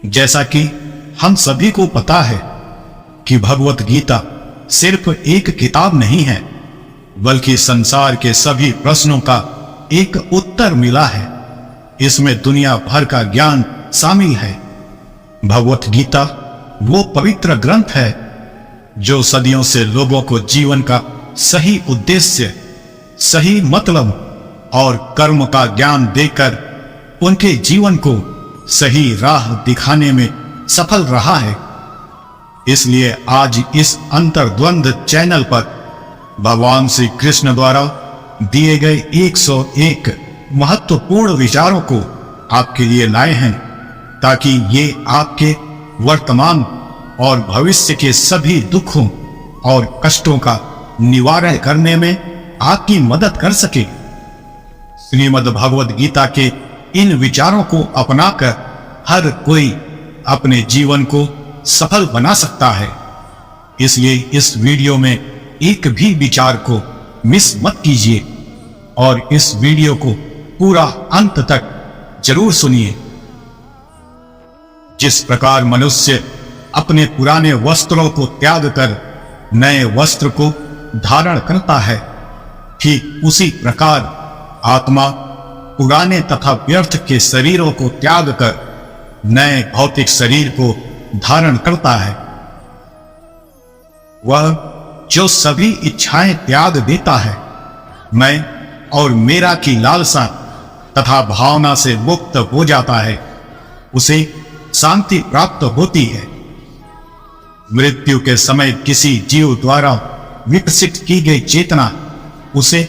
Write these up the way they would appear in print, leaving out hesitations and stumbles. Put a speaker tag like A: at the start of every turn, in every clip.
A: जैसा कि हम सभी को पता है कि भगवत गीता सिर्फ एक किताब नहीं है, बल्कि संसार के सभी प्रश्नों का एक उत्तर मिला है। इसमें दुनिया भर का ज्ञान शामिल है। भगवत गीता वो पवित्र ग्रंथ है जो सदियों से लोगों को जीवन का सही उद्देश्य, सही मतलब और कर्म का ज्ञान देकर उनके जीवन को सही राह दिखाने में सफल रहा है। इसलिए आज इस अंतर्द्वंद चैनल पर भगवान श्री कृष्ण द्वारा दिए गए 101 महत्वपूर्ण विचारों को आपके लिए लाए हैं, ताकि ये आपके वर्तमान और भविष्य के सभी दुखों और कष्टों का निवारण करने में आपकी मदद कर सके। श्रीमद् भगवद गीता के इन विचारों को अपनाकर हर कोई अपने जीवन को सफल बना सकता है। इसलिए इस वीडियो में एक भी विचार को मिस मत कीजिए और इस वीडियो को पूरा अंत तक जरूर सुनिए। जिस प्रकार मनुष्य अपने पुराने वस्त्रों को त्याग कर नए वस्त्र को धारण करता है, ठीक उसी प्रकार आत्मा पुराने तथा व्यर्थ के शरीरों को त्याग कर नए भौतिक शरीर को धारण करता है। वह जो सभी इच्छाएं त्याग देता है, मैं और मेरा की लालसा तथा भावना से मुक्त हो जाता है, उसे शांति प्राप्त होती है। मृत्यु के समय किसी जीव द्वारा विकसित की गई चेतना उसे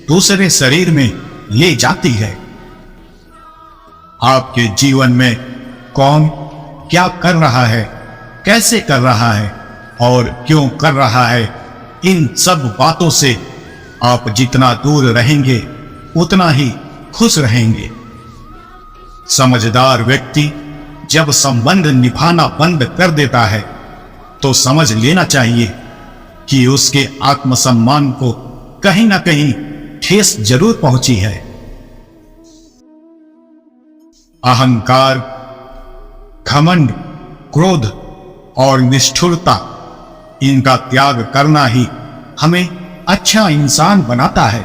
A: दूसरे शरीर में ले जाती है। आपके जीवन में कौन क्या कर रहा है, कैसे कर रहा है और क्यों कर रहा है, इन सब बातों से आप जितना दूर रहेंगे उतना ही खुश रहेंगे। समझदार व्यक्ति जब संबंध निभाना बंद कर देता है तो समझ लेना चाहिए कि उसके आत्मसम्मान को कहीं ना कहीं ठेस जरूर पहुंची है। अहंकार, घमंड, क्रोध और निष्ठुरता, इनका त्याग करना ही हमें अच्छा इंसान बनाता है।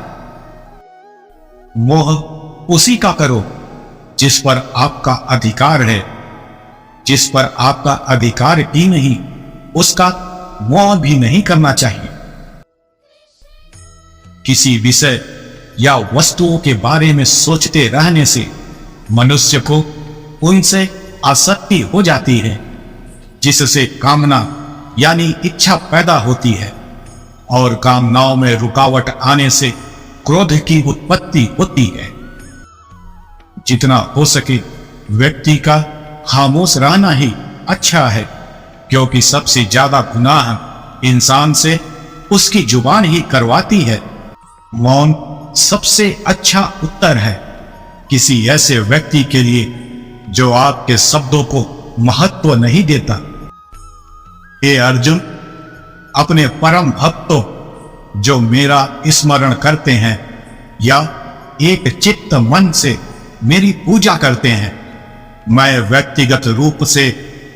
A: मोह उसी का करो जिस पर आपका अधिकार है। जिस पर आपका अधिकार ही नहीं, उसका मोह भी नहीं करना चाहिए। किसी विषय या वस्तुओं के बारे में सोचते रहने से मनुष्य को उनसे आसक्ति हो जाती है, जिससे कामना यानी इच्छा पैदा होती है और कामनाओं में रुकावट आने से क्रोध की उत्पत्ति होती है। जितना हो सके व्यक्ति का खामोश रहना ही अच्छा है, क्योंकि सबसे ज्यादा गुनाह इंसान से उसकी जुबान ही करवाती है। मौन सबसे अच्छा उत्तर है किसी ऐसे व्यक्ति के लिए जो आपके शब्दों को महत्व नहीं देता। हे अर्जुन, अपने परम भक्तों जो मेरा स्मरण करते हैं या एक चित्त मन से मेरी पूजा करते हैं, मैं व्यक्तिगत रूप से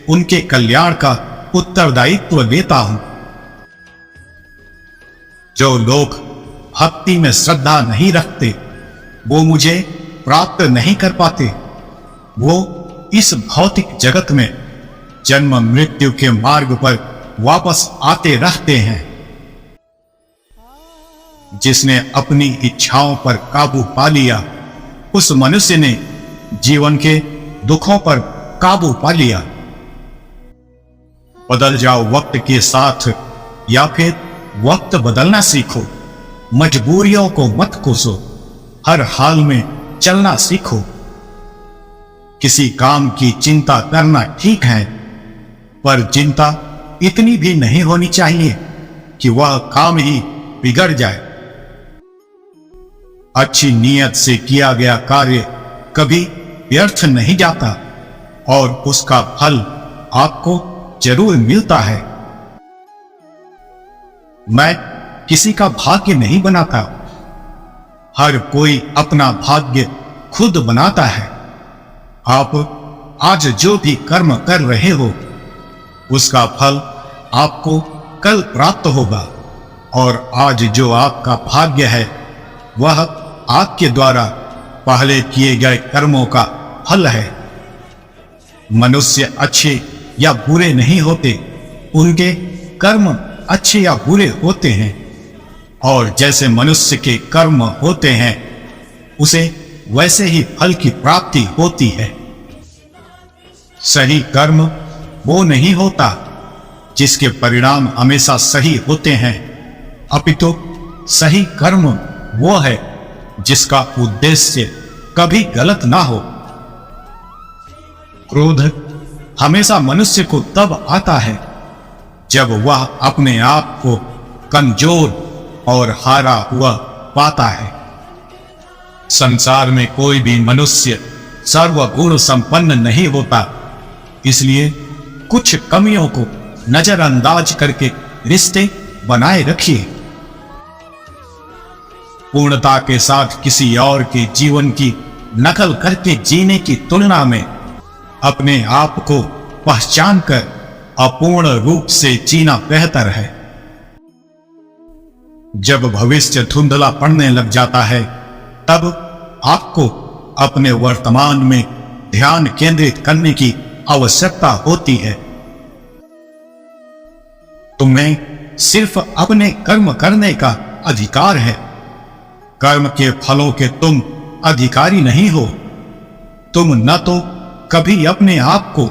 A: उनके कल्याण का उत्तरदायित्व लेता हूं। जो लोग भक्ति में श्रद्धा नहीं रखते, वो मुझे प्राप्त नहीं कर पाते। वो इस भौतिक जगत में जन्म मृत्यु के मार्ग पर वापस आते रहते हैं। जिसने अपनी इच्छाओं पर काबू पा लिया, उस मनुष्य ने जीवन के दुखों पर काबू पा लिया। बदल जाओ वक्त के साथ या फिर वक्त बदलना सीखो। मजबूरियों को मत कोसो, हर हाल में चलना सीखो। किसी काम की चिंता करना ठीक है, पर चिंता इतनी भी नहीं होनी चाहिए कि वह काम ही बिगड़ जाए। अच्छी नीयत से किया गया कार्य कभी व्यर्थ नहीं जाता और उसका फल आपको जरूर मिलता है। मैं किसी का भाग्य नहीं बनाता, हर कोई अपना भाग्य खुद बनाता है। आप आज जो भी कर्म कर रहे हो उसका फल आपको कल प्राप्त होगा, और आज जो आपका भाग्य है वह आपके द्वारा पहले किए गए कर्मों का फल है। मनुष्य अच्छे या बुरे नहीं होते, उनके कर्म अच्छे या बुरे होते हैं, और जैसे मनुष्य के कर्म होते हैं उसे वैसे ही फल की प्राप्ति होती है। सही कर्म वो नहीं होता जिसके परिणाम हमेशा सही होते हैं, अपितु सही कर्म वो है जिसका उद्देश्य कभी गलत ना हो। क्रोध हमेशा मनुष्य को तब आता है जब वह अपने आप को कमजोर और हारा हुआ पाता है। संसार में कोई भी मनुष्य सर्वगुण संपन्न नहीं होता, इसलिए कुछ कमियों को नजरअंदाज करके रिश्ते बनाए रखिए। पूर्णता के साथ किसी और के जीवन की नकल करके जीने की तुलना में अपने आप को पहचान कर अपूर्ण रूप से जीना बेहतर है। जब भविष्य धुंधला पड़ने लग जाता है तब आपको अपने वर्तमान में ध्यान केंद्रित करने की आवश्यकता होती है। तुम्हें सिर्फ अपने कर्म करने का अधिकार है। कर्म के फलों के तुम अधिकारी नहीं हो। तुम न तो कभी अपने आप को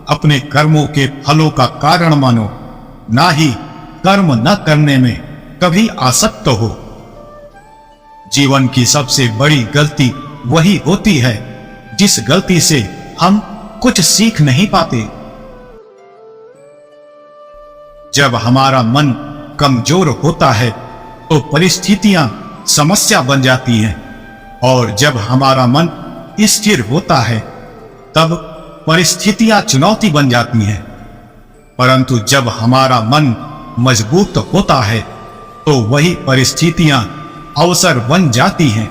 A: अपने कर्मों के फलों का कारण मानो, ना ही कर्म न करने में कभी आसक्त हो। जीवन की सबसे बड़ी गलती वही होती है जिस गलती से हम कुछ सीख नहीं पाते। जब हमारा मन कमजोर होता है तो परिस्थितियां समस्या बन जाती हैं, और जब हमारा मन स्थिर होता है तब परिस्थितियां चुनौती बन जाती हैं। परंतु जब हमारा मन मजबूत होता है तो वही परिस्थितियां अवसर बन जाती हैं।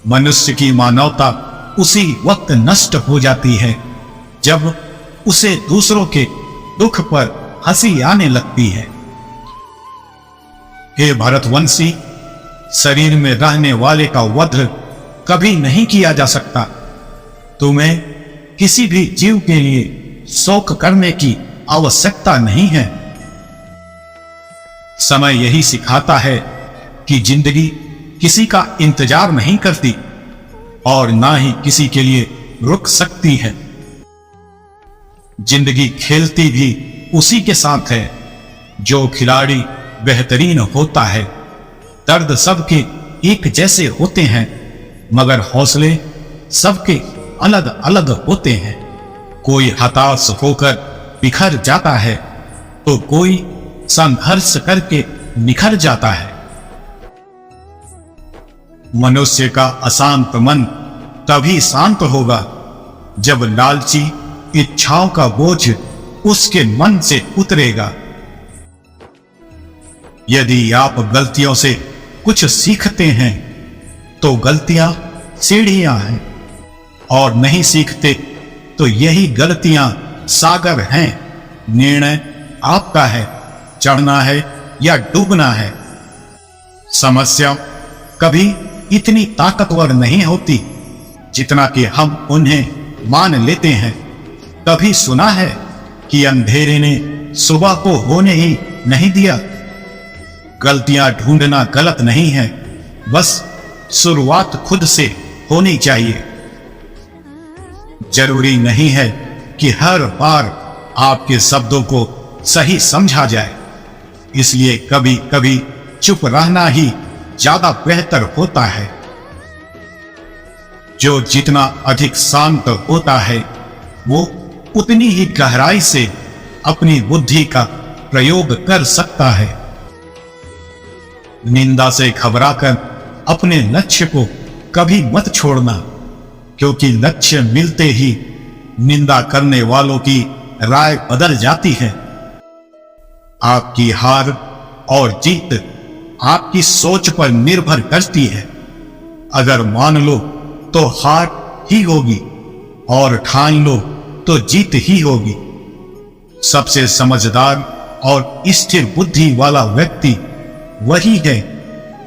A: मनुष्य की मानवता उसी वक्त नष्ट हो जाती है जब उसे दूसरों के दुख पर हंसी आने लगती है। हे भरतवंशी, शरीर में रहने वाले का वध कभी नहीं किया जा सकता। तुम्हें किसी भी जीव के लिए शोक करने की आवश्यकता नहीं है। समय यही सिखाता है कि जिंदगी किसी का इंतजार नहीं करती और ना ही किसी के लिए रुक सकती है। जिंदगी खेलती भी उसी के साथ है जो खिलाड़ी बेहतरीन होता है। दर्द सबके एक जैसे होते हैं, मगर हौसले सबके अलग अलग होते हैं। कोई हताश होकर बिखर जाता है तो कोई संघर्ष करके निखर जाता है। मनुष्य का अशांत मन तभी शांत होगा जब लालची इच्छाओं का बोझ उसके मन से उतरेगा। यदि आप गलतियों से कुछ सीखते हैं तो गलतियां सीढ़ियां हैं, और नहीं सीखते तो यही गलतियां सागर हैं। निर्णय आपका है, चढ़ना है या डूबना है। समस्या कभी इतनी ताकतवर नहीं होती जितना कि हम उन्हें मान लेते हैं। कभी सुना है कि अंधेरे ने सुबह को होने ही नहीं दिया। गलतियां ढूंढना गलत नहीं है, बस शुरुआत खुद से होनी चाहिए। जरूरी नहीं है कि हर बार आपके शब्दों को सही समझा जाए, इसलिए कभी कभी चुप रहना ही ज्यादा बेहतर होता है। जो जितना अधिक शांत होता है वो उतनी ही गहराई से अपनी बुद्धि का प्रयोग कर सकता है। निंदा से घबराकर अपने लक्ष्य को कभी मत छोड़ना, क्योंकि लक्ष्य मिलते ही निंदा करने वालों की राय बदल जाती है। आपकी हार और जीत आपकी सोच पर निर्भर करती है। अगर मान लो तो हार ही होगी, और ठान लो तो जीत ही होगी। सबसे समझदार और स्थिर बुद्धि वाला व्यक्ति वही है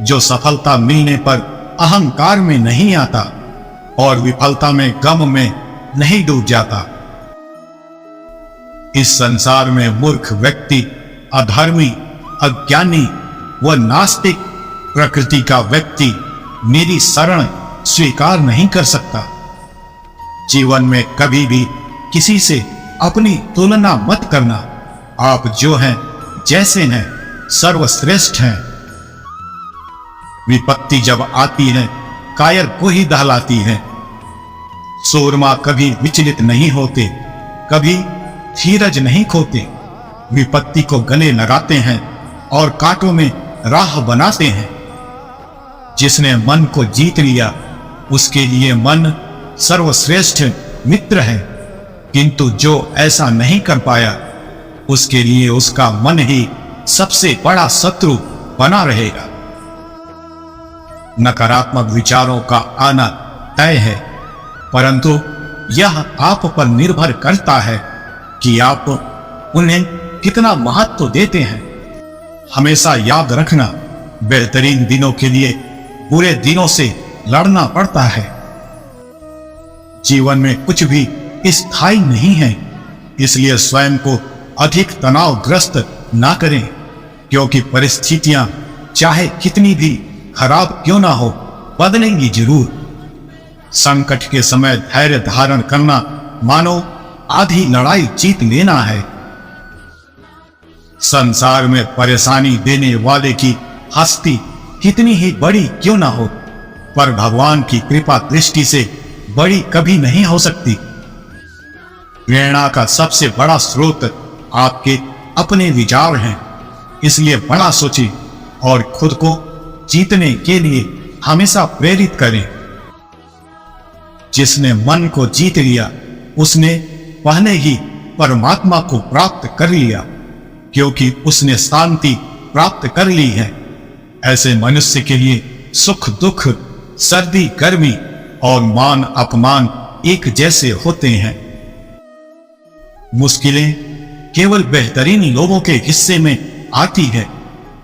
A: जो सफलता मिलने पर अहंकार में नहीं आता और विफलता में गम में नहीं डूब जाता। इस संसार में मूर्ख व्यक्ति, अधर्मी, अज्ञानी व नास्तिक प्रकृति का व्यक्ति मेरी शरण स्वीकार नहीं कर सकता। जीवन में कभी भी किसी से अपनी तुलना मत करना। आप जो हैं, जैसे हैं, सर्वश्रेष्ठ हैं। विपत्ति जब आती है कायर को ही दहलाती है। सूरमा कभी विचलित नहीं होते, कभी धीरज नहीं खोते। विपत्ति को गले लगाते हैं और कांटों में राह बनाते हैं। जिसने मन को जीत लिया उसके लिए मन सर्वश्रेष्ठ मित्र है, किंतु जो ऐसा नहीं कर पाया उसके लिए उसका मन ही सबसे बड़ा शत्रु बना रहेगा। नकारात्मक विचारों का आना तय है, परंतु यह आप पर निर्भर करता है कि आप उन्हें कितना महत्व देते हैं। हमेशा याद रखना, बेहतरीन दिनों के लिए बुरे दिनों से लड़ना पड़ता है। जीवन में कुछ भी स्थायी नहीं है, इसलिए स्वयं को अधिक तनावग्रस्त ना करें, क्योंकि परिस्थितियां चाहे कितनी भी खराब क्यों ना हो, बदलेंगी जरूर। संकट के समय धैर्य धारण करना मानो आधी लड़ाई जीत लेना है। संसार में परेशानी देने वाले की हस्ती कितनी ही बड़ी क्यों ना हो, पर भगवान की कृपा दृष्टि से बड़ी कभी नहीं हो सकती। प्रेरणा का सबसे बड़ा स्रोत आपके अपने विचार हैं, इसलिए बड़ा सोचें और खुद को जीतने के लिए हमेशा प्रेरित करें। जिसने मन को जीत लिया उसने पहले ही परमात्मा को प्राप्त कर लिया, क्योंकि उसने शांति प्राप्त कर ली है। ऐसे मनुष्य के लिए सुख दुख, सर्दी गर्मी और मान अपमान एक जैसे होते हैं। मुश्किलें केवल बेहतरीन लोगों के हिस्से में आती है,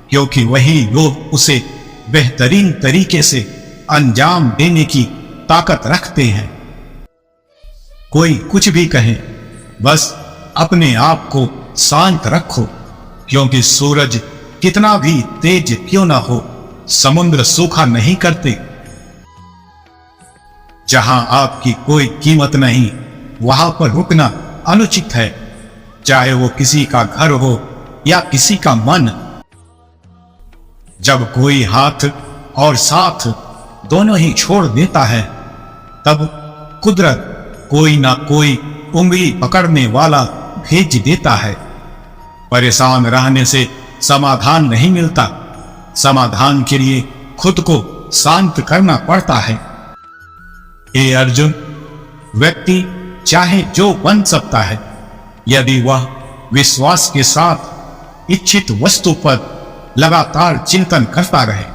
A: क्योंकि वही लोग उसे बेहतरीन तरीके से अंजाम देने की ताकत रखते हैं। कोई कुछ भी कहे, बस अपने आप को शांत रखो, क्योंकि सूरज कितना भी तेज क्यों ना हो, समुद्र सूखा नहीं करते। जहां आपकी कोई कीमत नहीं, वहां पर रुकना अनुचित है, चाहे वो किसी का घर हो या किसी का मन। जब कोई हाथ और साथ दोनों ही छोड़ देता है, तब कुदरत कोई ना कोई उंगली पकड़ने वाला भेज देता है। परेशान रहने से समाधान नहीं मिलता, समाधान के लिए खुद को शांत करना पड़ता है। हे अर्जुन, व्यक्ति चाहे जो बन सकता है, यदि वह विश्वास के साथ इच्छित वस्तु पर लगातार चिंतन करता रहे।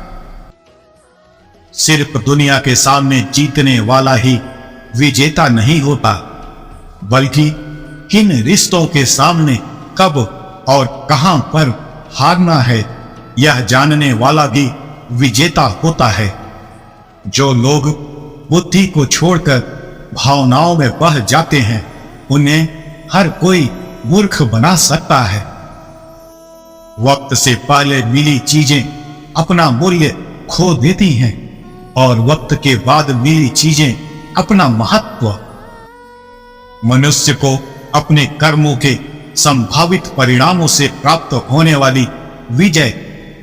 A: सिर्फ दुनिया के सामने जीतने वाला ही विजेता नहीं होता, बल्कि किन रिश्तों के सामने कब और कहां पर हारना है, यह जानने वाला भी विजेता होता है। जो लोग बुद्धि को छोड़कर भावनाओं में बह जाते हैं, उन्हें हर कोई मूर्ख बना सकता है। वक्त से पहले मिली चीजें अपना मूल्य खो देती हैं और वक्त के बाद मिली चीजें अपना महत्व। मनुष्य को अपने कर्मों के संभावित परिणामों से प्राप्त होने वाली विजय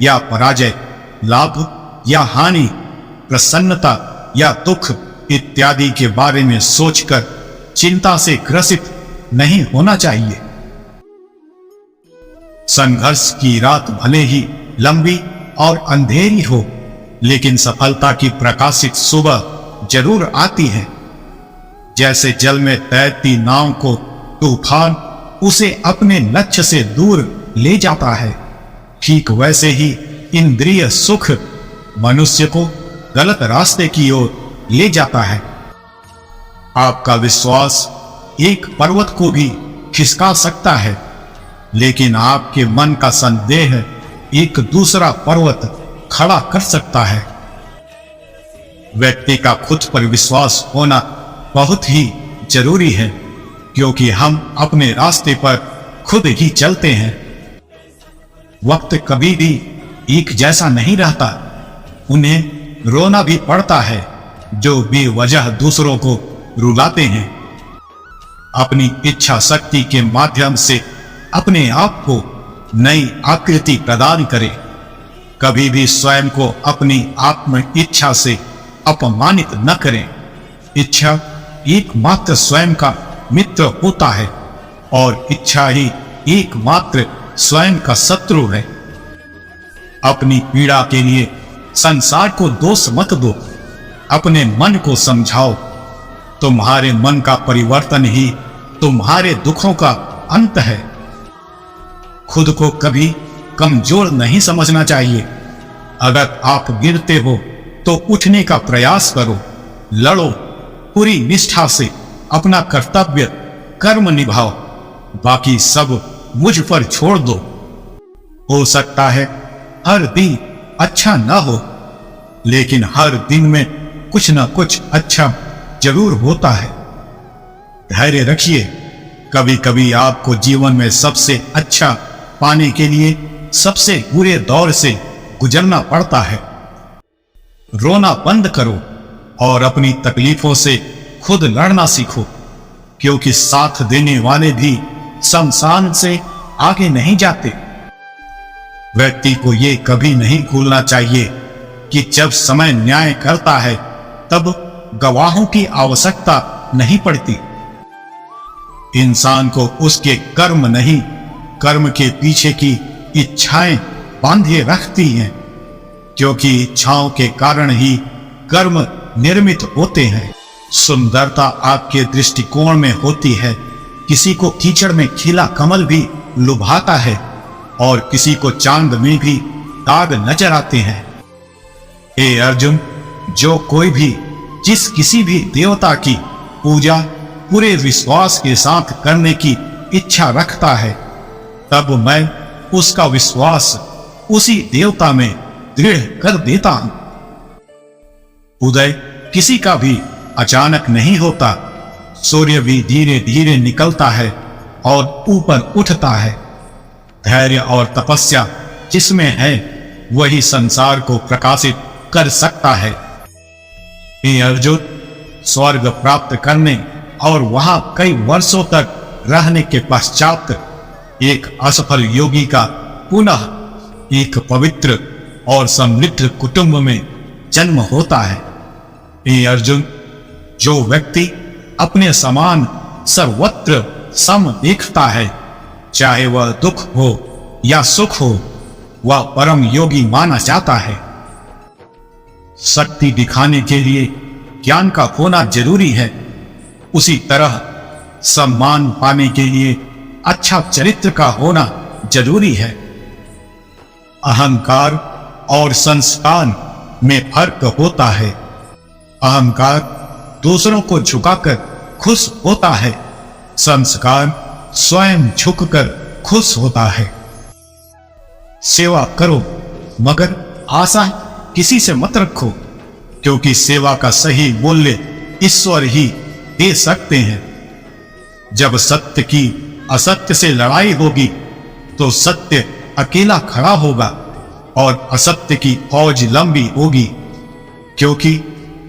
A: या पराजय, लाभ या हानि, प्रसन्नता या दुख इत्यादि के बारे में सोचकर चिंता से ग्रसित नहीं होना चाहिए। संघर्ष की रात भले ही लंबी और अंधेरी हो, लेकिन सफलता की प्रकाशित सुबह जरूर आती है। जैसे जल में तैरती नाव को तूफान उसे अपने लक्ष्य से दूर ले जाता है, ठीक वैसे ही इंद्रिय सुख मनुष्य को गलत रास्ते की ओर ले जाता है। आपका विश्वास एक पर्वत को भी खिसका सकता है, लेकिन आपके मन का संदेह एक दूसरा पर्वत खड़ा कर सकता है। व्यक्ति का खुद पर विश्वास होना बहुत ही जरूरी है, क्योंकि हम अपने रास्ते पर खुद ही चलते हैं। वक्त कभी भी एक जैसा नहीं रहता। उन्हें रोना भी पड़ता है जो बेवजह दूसरों को रुलाते हैं। अपनी इच्छा शक्ति के माध्यम से अपने आप को नई आकृति प्रदान करें। कभी भी स्वयं को अपनी आत्म इच्छा से अपमानित न करें। इच्छा एकमात्र स्वयं का मित्र होता है और इच्छा ही एकमात्र स्वयं का शत्रु है। अपनी पीड़ा के लिए संसार को दोष मत दो, अपने मन को समझाओ। तुम्हारे मन का परिवर्तन ही तुम्हारे दुखों का अंत है। खुद को कभी कमजोर नहीं समझना चाहिए। अगर आप गिरते हो तो उठने का प्रयास करो, लड़ो, पूरी निष्ठा से अपना कर्तव्य कर्म निभाओ, बाकी सब मुझ पर छोड़ दो। हो सकता है हर दिन अच्छा न हो, लेकिन हर दिन में कुछ न कुछ अच्छा जरूर होता है। धैर्य रखिए। कभी कभी आपको जीवन में सबसे अच्छा पाने के लिए सबसे बुरे दौर से गुजरना पड़ता है। रोना बंद करो और अपनी तकलीफों से खुद लड़ना सीखो, क्योंकि साथ देने वाले भी शमशान से आगे नहीं जाते। व्यक्ति को यह कभी नहीं भूलना चाहिए कि जब समय न्याय करता है तब गवाहों की आवश्यकता नहीं पड़ती। इंसान को उसके कर्म नहीं, कर्म के पीछे की इच्छाएं बांधे रखती हैं, क्योंकि इच्छाओं के कारण ही कर्म निर्मित होते हैं। सुंदरता आपके दृष्टिकोण में होती है। किसी को कीचड़ में खिला कमल भी लुभाता है और किसी को चांद में भी दाग नजर आते हैं। हे अर्जुन, जो कोई भी जिस किसी भी देवता की पूजा पूरे विश्वास के साथ करने की इच्छा रखता है, तब मैं उसका विश्वास उसी देवता में दृढ़ कर देता हूं। उदय किसी का भी अचानक नहीं होता। सूर्य भी धीरे धीरे निकलता है और ऊपर उठता है। धैर्य और तपस्या जिसमें है वही संसार को प्रकाशित कर सकता है। हे अर्जुन, स्वर्ग प्राप्त करने और वहां कई वर्षों तक रहने के पश्चात एक असफल योगी का पुनः एक पवित्र और समृद्ध कुटुंब में जन्म होता है। हे अर्जुन, जो व्यक्ति अपने समान सर्वत्र सम देखता है, चाहे वह दुख हो या सुख हो, वह परम योगी माना जाता है। शक्ति दिखाने के लिए ज्ञान का होना जरूरी है, उसी तरह सम्मान पाने के लिए अच्छा चरित्र का होना जरूरी है। अहंकार और संस्कार में फर्क होता है। अहंकार दूसरों को झुकाकर खुश होता है, संस्कार स्वयं झुककर खुश होता है। सेवा करो, मगर आशा किसी से मत रखो, क्योंकि सेवा का सही मूल्य ईश्वर ही दे सकते हैं। जब सत्य की असत्य से लड़ाई होगी तो सत्य अकेला खड़ा होगा और असत्य की फौज लंबी होगी, क्योंकि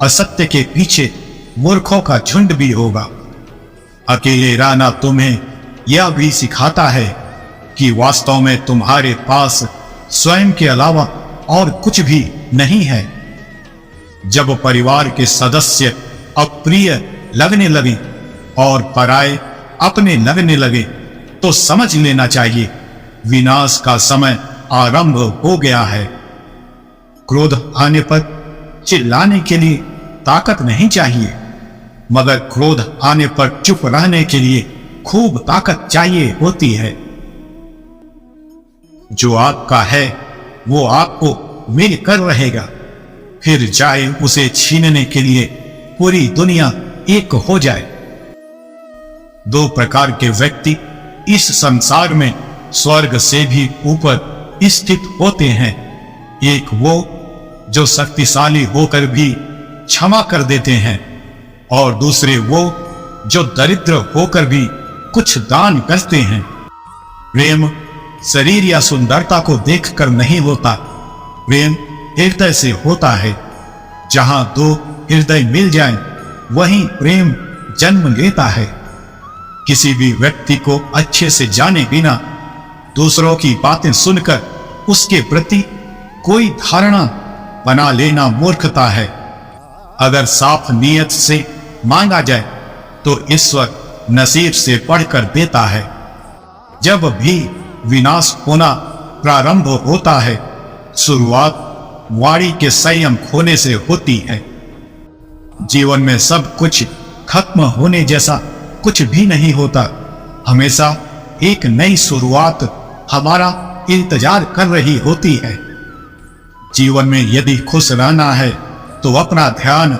A: असत्य के पीछे मूर्खों का झुंड भी होगा। अकेले रहना तुम्हें यह भी सिखाता है कि वास्तव में तुम्हारे पास स्वयं के अलावा और कुछ भी नहीं है। जब परिवार के सदस्य अप्रिय लगने लगे और पराये अपने लगने लगे तो समझ लेना चाहिए विनाश का समय आरंभ हो गया है। क्रोध आने पर चिल्लाने के लिए ताकत नहीं चाहिए, मगर क्रोध आने पर चुप रहने के लिए खूब ताकत चाहिए होती है। जो आपका है वो आपको मिलकर रहेगा, फिर चाहे उसे छीनने के लिए पूरी दुनिया एक हो जाए। दो प्रकार के व्यक्ति इस संसार में स्वर्ग से भी ऊपर स्थित होते हैं। एक वो जो शक्तिशाली होकर भी क्षमा कर देते हैं, और दूसरे वो जो दरिद्र होकर भी कुछ दान करते हैं। प्रेम शरीर या सुंदरता को देखकर नहीं होता, प्रेम हृदय से होता है। जहां दो हृदय मिल जाएं, वहीं प्रेम जन्म लेता है। किसी भी व्यक्ति को अच्छे से जाने बिना दूसरों की बातें सुनकर उसके प्रति कोई धारणा बना लेना मूर्खता है। अगर साफ नीयत से मांगा जाए तो ईश्वर नसीब से पढ़कर देता है। जब भी विनाश होना प्रारंभ होता है, शुरुआत वाणी के संयम खोने से होती है। जीवन में सब कुछ खत्म होने जैसा कुछ भी नहीं होता। हमेशा एक नई शुरुआत हमारा इंतजार कर रही होती है। जीवन में यदि खुश रहना है तो अपना ध्यान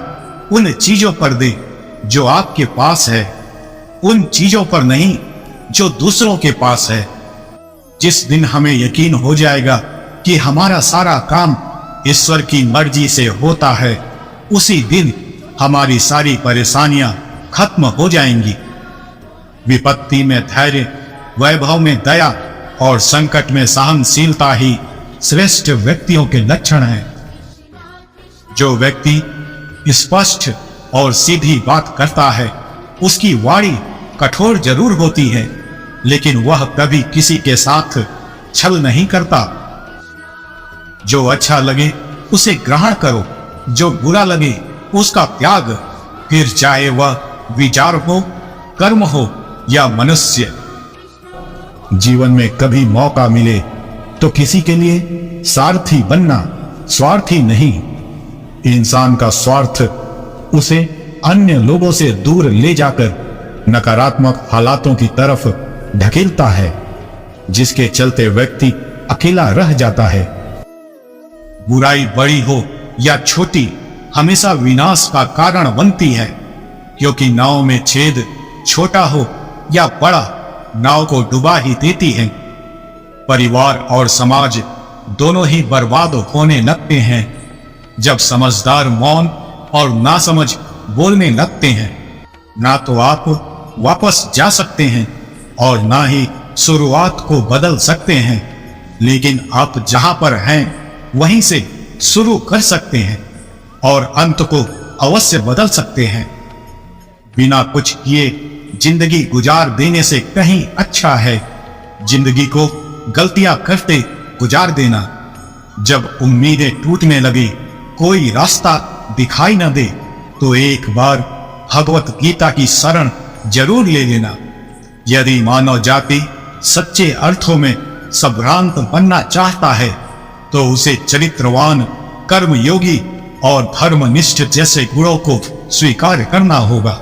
A: उन चीजों पर दे जो आपके पास है, उन चीजों पर नहीं जो दूसरों के पास है। जिस दिन हमें यकीन हो जाएगा कि हमारा सारा काम ईश्वर की मर्जी से होता है, उसी दिन हमारी सारी परेशानियां खत्म हो जाएंगी। विपत्ति में धैर्य, वैभव में दया और संकट में सहनशीलता ही श्रेष्ठ व्यक्तियों के लक्षण हैं। जो व्यक्ति स्पष्ट और सीधी बात करता है, उसकी वाणी कठोर जरूर होती है, लेकिन वह कभी किसी के साथ छल नहीं करता। जो अच्छा लगे उसे ग्रहण करो, जो बुरा लगे उसका त्याग, फिर चाहे वह विचार हो, कर्म हो या मनुष्य। जीवन में कभी मौका मिले तो किसी के लिए सारथी बनना, स्वार्थी नहीं। इंसान का स्वार्थ उसे अन्य लोगों से दूर ले जाकर नकारात्मक हालातों की तरफ ढकेलता है, जिसके चलते व्यक्ति अकेला रह जाता है। बुराई बड़ी हो या छोटी, हमेशा विनाश का कारण बनती है, क्योंकि नाव में छेद छोटा हो या बड़ा, नाव को डुबा ही देती है। परिवार और समाज दोनों ही बर्बाद होने लगते हैं जब समझदार मौन और नासमझ बोलने लगते हैं। ना तो आप वापस जा सकते हैं और ना ही शुरुआत को बदल सकते हैं, लेकिन आप जहां पर हैं वहीं से शुरू कर सकते हैं और अंत को अवश्य बदल सकते हैं। बिना कुछ किए जिंदगी गुजार देने से कहीं अच्छा है जिंदगी को गलतियां करते गुजार देना। जब उम्मीदें टूटने लगे, कोई रास्ता दिखाई न दे, तो एक बार भगवत गीता की शरण जरूर ले लेना। यदि मानव जाति सच्चे अर्थों में संभ्रांत बनना चाहता है, तो उसे चरित्रवान, कर्मयोगी और धर्मनिष्ठ जैसे गुणों को स्वीकार करना होगा।